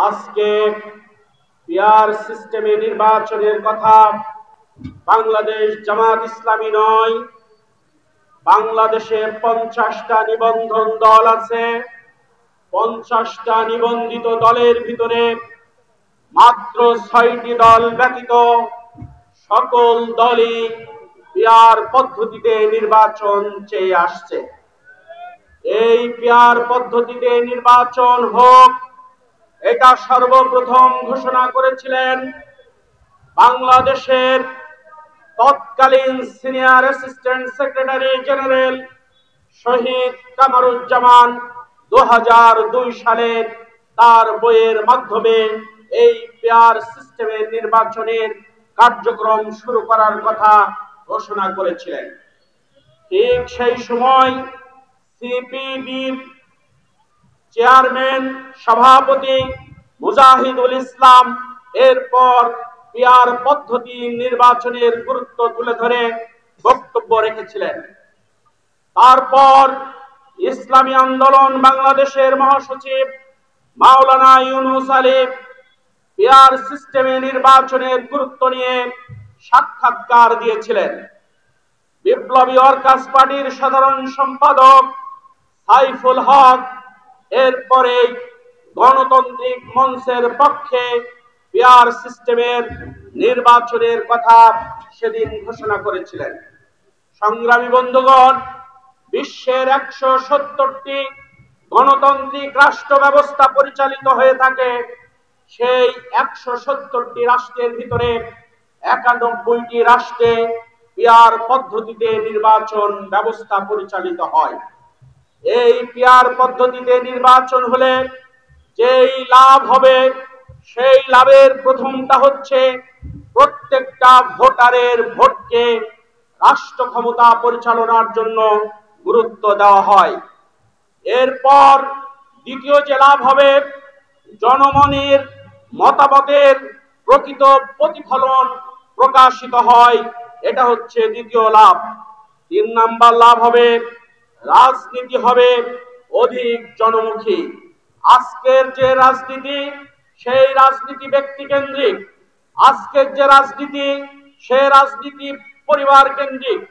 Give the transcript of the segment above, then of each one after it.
আজকে পিআর সিস্টেমে নির্বাচনের কথা বাংলাদেশ জামাত ইসলামী নয়, বাংলাদেশে 50টা নিবন্ধন দল আছে। 50টা নিবন্ধিত দলের ভিতরে মাত্র 6টি দল ব্যতীত সকল দলই পিআর পদ্ধতিতে নির্বাচন চেয়ে আসছে। এই পিআর পদ্ধতিতে নির্বাচন হোক, এটা সর্বপ্রথম ঘোষণা করেছিলেন বাংলাদেশের তৎকালীন সিনিয়র অ্যাসিস্ট্যান্ট সেক্রেটারি জেনারেল শহীদ কামরুজ্জামান 2002 সালে তার বইয়ের মাধ্যমে এই পিআর সিস্টেমের নির্বাচনের কার্যক্রম শুরু করার কথা ঘোষণা করেছিলেন। ঠিক সেই সময় সিপিবির চেয়ারম্যান সভাপতি মুজাহিদুল ইসলাম এরপর পিআর পদ্ধতি নির্বাচনের গুরুত্ব তুলে ধরে বক্তব্য রেখেছিলেন। তারপর ইসলামী আন্দোলন বাংলাদেশের মহাসচিব মাওলানা ইউনুস আলী পিআর সিস্টেমে নির্বাচনের গুরুত্ব নিয়ে সাক্ষাৎকার দিয়েছিলেন। বিপ্লবী ওয়ার্কার্স পার্টির সাধারণ সম্পাদক সাইফুল হক এরপরে গণতান্ত্রিক মঞ্চের পক্ষে পিআর সিস্টেমের নির্বাচনের কথা সেদিন ঘোষণা করেছিলেন। সংগ্রামী বন্ধুগণ, বিশ্বের 170টি গণতান্ত্রিক রাষ্ট্র ব্যবস্থা পরিচালিত হয়ে থাকে। সেই 170টি রাষ্ট্রের ভিতরে 91টি রাষ্ট্রে পিআর পদ্ধতিতে নির্বাচন ব্যবস্থা পরিচালিত হয়। এই পিআর পদ্ধতিতে নির্বাচন হলে যেই লাভ হবে, সেই লাভের প্রথমটা হচ্ছে প্রত্যেকটা ভোটারের ভোটকে রাষ্ট্র ক্ষমতা পরিচালনার জন্য গুরুত্ব দেওয়া হয়। এরপর দ্বিতীয় যে লাভ হবে, জনমনের মতামতের প্রকৃত প্রতিফলন প্রকাশিত হয়, এটা হচ্ছে দ্বিতীয় লাভ। 3 নাম্বার লাভ হবে, রাজনীতি হবে অধিক জনমুখী। আজকের যে রাজনীতি, সেই রাজনীতি ব্যক্তি কেন্দ্রিক। আজকের যে রাজনীতি, সেই রাজনীতি পরিবার কেন্দ্রিক।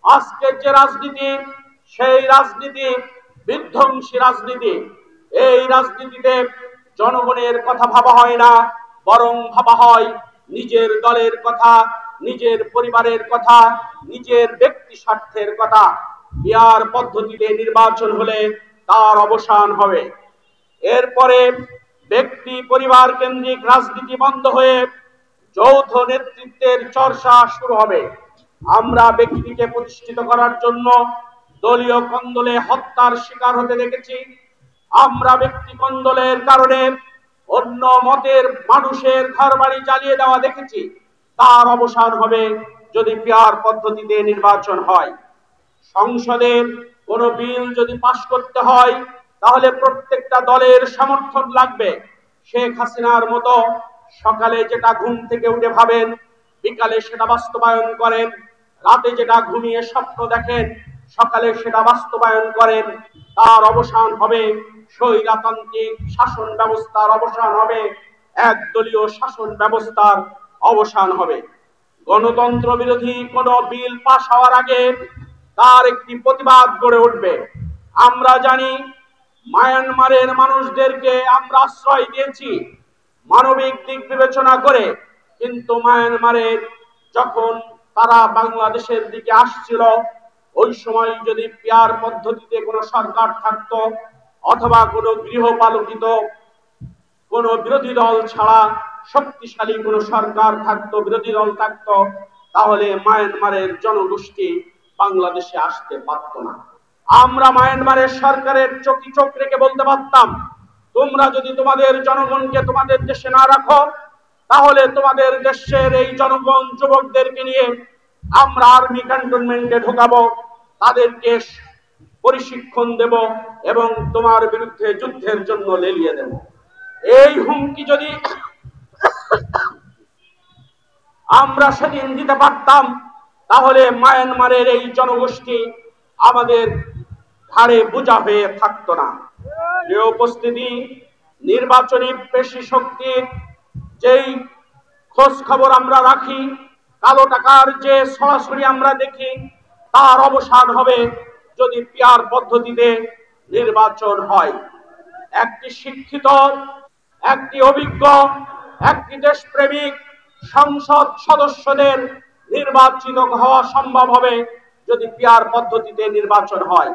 আজকের যে রাজনীতি, সেই রাজনীতি বিধ্বংসী রাজনীতি। এই রাজনীতিতে জনগণের কথা ভাবা হয় না, বরং ভাবা হয় নিজের দলের কথা, নিজের পরিবারের কথা, নিজের ব্যক্তি স্বার্থের কথা। পিআর পদ্ধতিতে নির্বাচন হলে তার অবসান হবে। এরপরে ব্যক্তি পরিবার কেন্দ্রিক রাজনীতি বন্ধ হয়ে যৌথ নেতৃত্বের চর্চা শুরু হবে। আমরা ব্যক্তিকে প্রতিষ্ঠিত করার জন্য দলীয় কন্দলে হত্যার শিকার হতে দেখেছি। আমরা ব্যক্তি কন্দলের কারণে অন্য মতের মানুষের ঘরবাড়ি জ্বালিয়ে দেওয়া দেখেছি। তার অবসান হবে যদি পিআর পদ্ধতিতে নির্বাচন হয়। সংসদে কোনো বিল যদি পাশ করতে হয়, তাহলে প্রত্যেকটা দলের সমর্থন লাগবে। শেখ হাসিনার মতো সকালে যেটা ঘুম থেকে উঠে ভাবেন, বিকালে সেটা বাস্তবায়ন করেন। রাতে যেটা ঘুমিয়ে স্বপ্ন দেখেন, সকালে সেটা বাস্তবায়ন করেন। তার অবসান হবে স্বৈরতান্ত্রিক শাসন ব্যবস্থার অবসান হবে, একদলীয় শাসন ব্যবস্থার অবসান হবে। গণতন্ত্র বিরোধী কোন বিল পাশ হওয়ার আগে তার একটি প্রতিবাদ গড়ে উঠবে। আমরা জানি মায়ানমারের মানুষদেরকে আমরা আশ্রয় দিয়েছি মানবিক দিক বিবেচনা করে, কিন্তু মায়ানমারের যখন তারা বাংলাদেশের দিকে আসছিল, ওই সময় যদি পিআর পদ্ধতিতে কোনো সরকার থাকতো অথবা কোনো গৃহপালিত কোন বিরোধী দল ছাড়া শক্তিশালী কোন সরকার থাকতো, বিরোধী দল থাকতো, তাহলে মায়ানমারের জনগোষ্ঠী বাংলাদেশে আসতে পারত না। আমরা মায়ানমারের সরকারের চোখে চোখ রেখে বলতে পারতাম, তোমরা যদি তোমাদের জনগণকে তোমাদের দেশে না রাখো, তাহলে তোমাদের দেশের এই জনগণ যুবকদেরকে নিয়ে আমরা আর্মি ক্যান্টনমেন্টে ঢোকাবো, তাদেরকে প্রশিক্ষণ দেব এবং তোমার বিরুদ্ধে যুদ্ধের জন্য লেলিয়ে দেব। এই হুমকি যদি আমরা সেদিন দিতে পারতাম, তাহলে মায়ানমারের এই জনগোষ্ঠী আমাদের ঘাড়ে বোঝা হয়ে থাকতো না। প্রিয় উপস্থিতি, নির্বাচনী পেশি শক্তির যেই খোঁজ খবর আমরা রাখি, কালো টাকার যে সরাসরি আমরা দেখি, তার অবসান হবে যদি পিআর পদ্ধতিতে নির্বাচন হয়। একটি শিক্ষিত, একটি অভিজ্ঞ, একটি দেশপ্রেমিক সংসদ সদস্যদের নির্বাচিত হওয়া সম্ভব হবে যদি পিআর পদ্ধতিতে নির্বাচন হয়।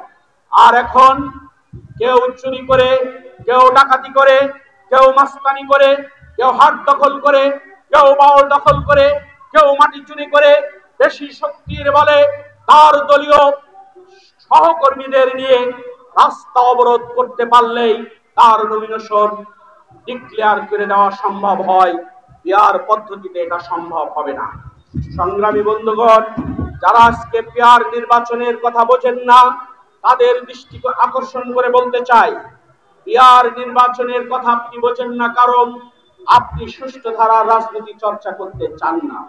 আর এখন কেউ চুরি করে, কেউ ডাকাতি করে, কেউ মাস্তানি করে, কেউ হাট দখল করে, কেউ বাউল দখল করে, কেউ মাটি চুরি করে বেশি শক্তির বলে তার দলীয় সহকর্মীদের নিয়ে রাস্তা অবরোধ করতে পারলেই তার নমিনেশন ডিক্লেয়ার করে দেওয়া সম্ভব হয়। পিআর পদ্ধতিতে এটা সম্ভব হবে না। সংগ্রামী বন্ধুগণ, যারা আজকে পিআর নির্বাচনের কথা বোঝেন না, তাদের দৃষ্টি আকর্ষণ করে বলতে চাই, পিআর নির্বাচনের কথা আপনি বোঝেন না কারণ আপনি সুষ্ঠু ধারার রাজনীতি চর্চা করতে চান না।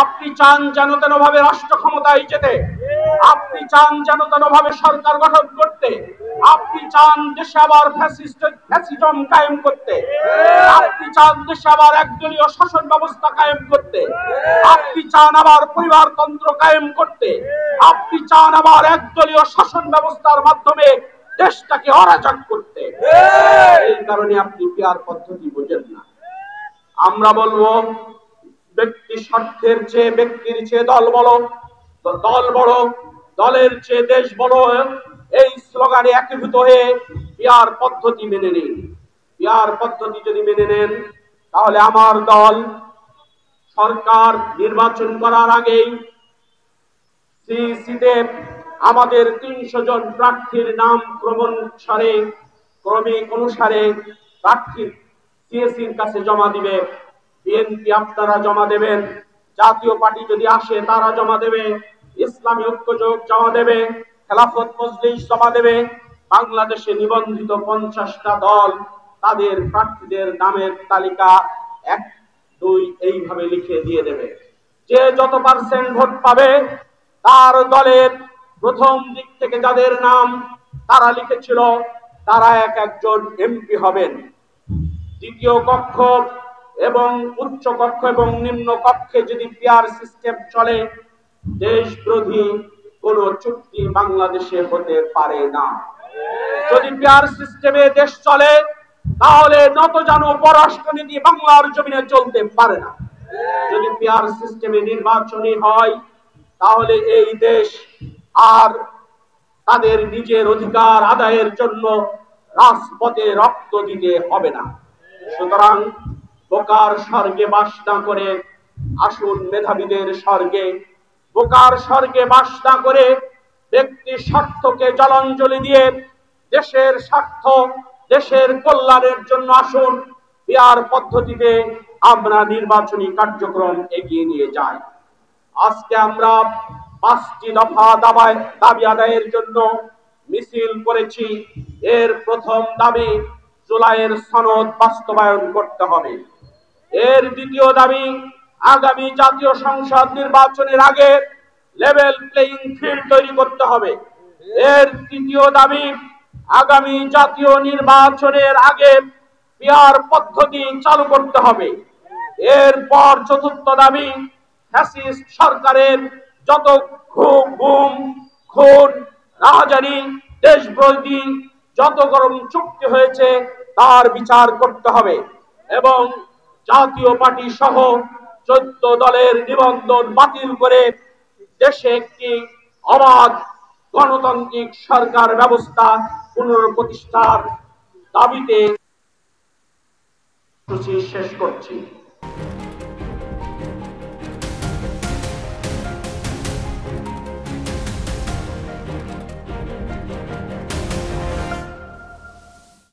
আপনি চান যেন তেন ভাবে রাষ্ট্র ক্ষমতায় যেতে, আপনি চান যেন তেন ভাবে সরকার গঠন করতে, আপনি চান দেশে আবার ফ্যাসিজম কায়েম করতে, আপনি চান দেশে আবার একদলীয় শাসন ব্যবস্থা কায়েম করতে, আপনি চান আবার পরিবারতন্ত্র কায়েম করতে, আপনি চান আবার একদলীয় শাসন ব্যবস্থার মাধ্যমে দেশটাকে অরাজক করতে। এই কারণে আপনি পিআর পদ্ধতি বোঝেন না। আমরা বলবো, ব্যক্তি স্বার্থের চেয়ে ব্যক্তির চেয়ে দল বড়, দল বড়, দলের চেয়ে দেশ বড়, এই স্লোগানে একীভূত হয়ে পিআর পদ্ধতি মেনে নিন। পিআর পদ্ধতি যদি মেনে নেন, তাহলে আমার দল সরকার নির্বাচন করার আগেই সিইসিতে আমাদের ৩০০ জন প্রার্থীর নাম ক্রমিক অনুসারে প্রার্থী সিএসির কাছে জমা দিবে। বিএনপি আপনারা জমা দেবেন, জাতীয় পার্টি যদি আসে তারা জমা দেবে, ইসলামী ঐক্যজোট জমা দেবে, খেলাফত মজলিস জমা দেবে। বাংলাদেশে নিবন্ধিত 50টা দল তাদের প্রার্থীদের নামের তালিকা 1, 2 এইভাবে লিখে দিয়ে দেবে। যে যত % ভোট পাবে তার দলের প্রথম দিক থেকে যাদের নাম তারা লিখেছিল তারা একজন এমপি হবেন। দ্বিতীয় কক্ষ এবং উচ্চ কক্ষ এবং নিম্ন কক্ষে যদি পিআর সিস্টেম চলে, দেশ বিরোধী কোন চুক্তি বাংলাদেশে হতে পারে না। যদি পিআর সিস্টেমে দেশ চলে, তাহলে নতজানু পররাষ্ট্রনীতি বাংলার জমিনে চলতে পারে না। যদি পিআর সিস্টেমে নির্বাচনী হয়, তাহলে এই দেশ আর তাদের নিজের অধিকার আদায়ের জন্য রাজপথে রক্ত দিতে হবে না। সুতরাং বোকার স্বর্গে বাস না করে আসুন মেধাবীদের স্বর্গে। বোকার স্বর্গে বাস না করে ব্যক্তির স্বার্থকে জলাঞ্জলি দিয়ে দেশের স্বার্থ, দেশের কল্যাণের জন্য আসুন পিআর পদ্ধতিতে আমরা নির্বাচনী কার্যক্রম এগিয়ে নিয়ে যাই। আজকে আমরা 5টি দফা দাবি আদায়ের জন্য মিছিল করেছি। এর প্রথম দাবি, জুলাইয়ের সনদ বাস্তবায়ন করতে হবে। এর দ্বিতীয় দাবি, আগামী জাতীয় সংসদ নির্বাচনের আগে লেভেল প্লেইং ফিল্ড তৈরি করতে হবে। এর তৃতীয় দাবি, আগামী জাতীয় নির্বাচনের আগে পিআর পদ্ধতি চালু করতে হবে। এরপর চতুর্থ দাবি, ফ্যাসিস্ট সরকারের যত গুম, খুন, রাহাজানি, দেশবিরোধী যত গরম চুক্তি হয়েছে তার বিচার করতে হবে এবং জাতীয় পার্টি সহ 14 দলের নিবন্ধন বাতিল করে দেশে একটি অবাধ গণতান্ত্রিক সরকার ব্যবস্থা পুনঃপ্রতিষ্ঠার দাবিতে শেষ করছি।